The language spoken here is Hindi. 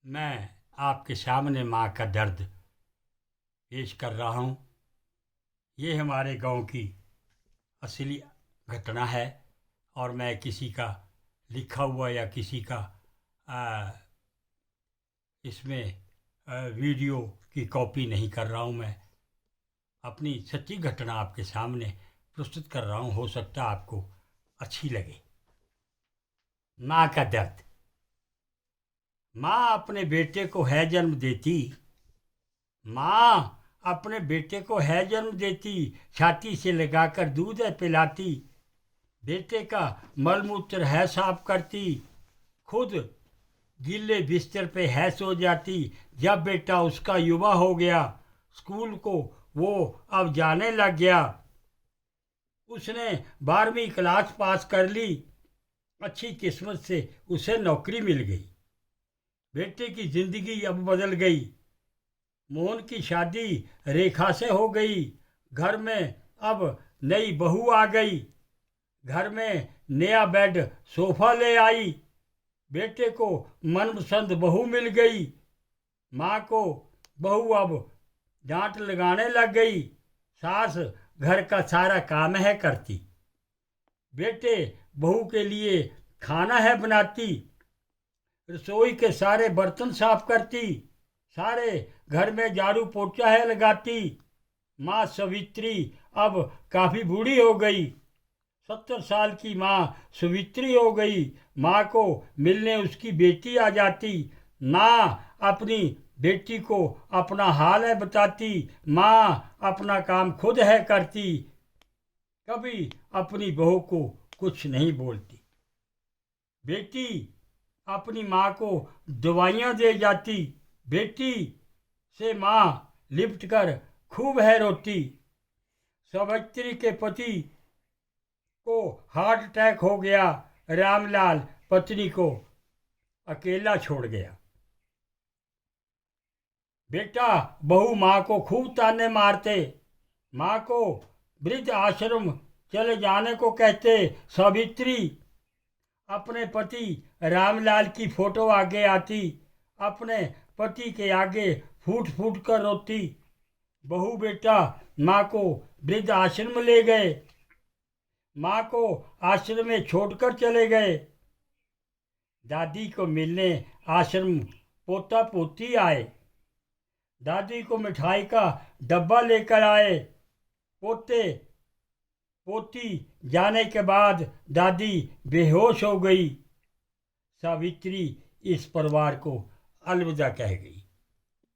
मैं आपके सामने माँ का दर्द पेश कर रहा हूँ। ये हमारे गांव की असली घटना है और मैं किसी का लिखा हुआ या किसी का आ, इसमें वीडियो की कॉपी नहीं कर रहा हूँ। मैं अपनी सच्ची घटना आपके सामने प्रस्तुत कर रहा हूँ। हो सकता है आपको अच्छी लगे। माँ का दर्द। माँ अपने बेटे को है जन्म देती। माँ अपने बेटे को है जन्म देती, छाती से लगाकर दूध है पिलाती। बेटे का मलमूत्र है साफ करती, खुद गीले बिस्तर पे है सो जाती। जब बेटा उसका युवा हो गया, स्कूल को वो अब जाने लग गया। उसने 12वीं क्लास पास कर ली, अच्छी किस्मत से उसे नौकरी मिल गई। बेटे की जिंदगी अब बदल गई। मोहन की शादी रेखा से हो गई। घर में अब नई बहू आ गई। घर में नया बेड सोफा ले आई। बेटे को मनपसंद बहू मिल गई। माँ को बहू अब डांट लगाने लग गई। सास घर का सारा काम है करती। बेटे बहू के लिए खाना है बनाती। रसोई के सारे बर्तन साफ करती। सारे घर में झाड़ू पोछा है लगाती। माँ सवित्री अब काफी बूढ़ी हो गई। 70 साल की माँ सवित्री हो गई। माँ को मिलने उसकी बेटी आ जाती। माँ अपनी बेटी को अपना हाल है बताती। माँ अपना काम खुद है करती। कभी अपनी बहू को कुछ नहीं बोलती। बेटी अपनी माँ को दवाइयाँ दे जाती। बेटी से माँ लिपट कर खूब है रोती। सावित्री के पति को हार्ट अटैक हो गया। रामलाल पत्नी को अकेला छोड़ गया। बेटा बहू माँ को खूब ताने मारते। माँ को वृद्ध आश्रम चले जाने को कहते। सावित्री अपने पति रामलाल की फोटो आगे आती। अपने पति के आगे फूट फूट कर रोती। बहू बेटा माँ को वृद्ध आश्रम ले गए। माँ को आश्रम में छोड़कर चले गए। दादी को मिलने आश्रम पोता पोती आए। दादी को मिठाई का डब्बा लेकर आए। पोते पोती जाने के बाद दादी बेहोश हो गई। सावित्री इस परिवार को अलविदा कह गई।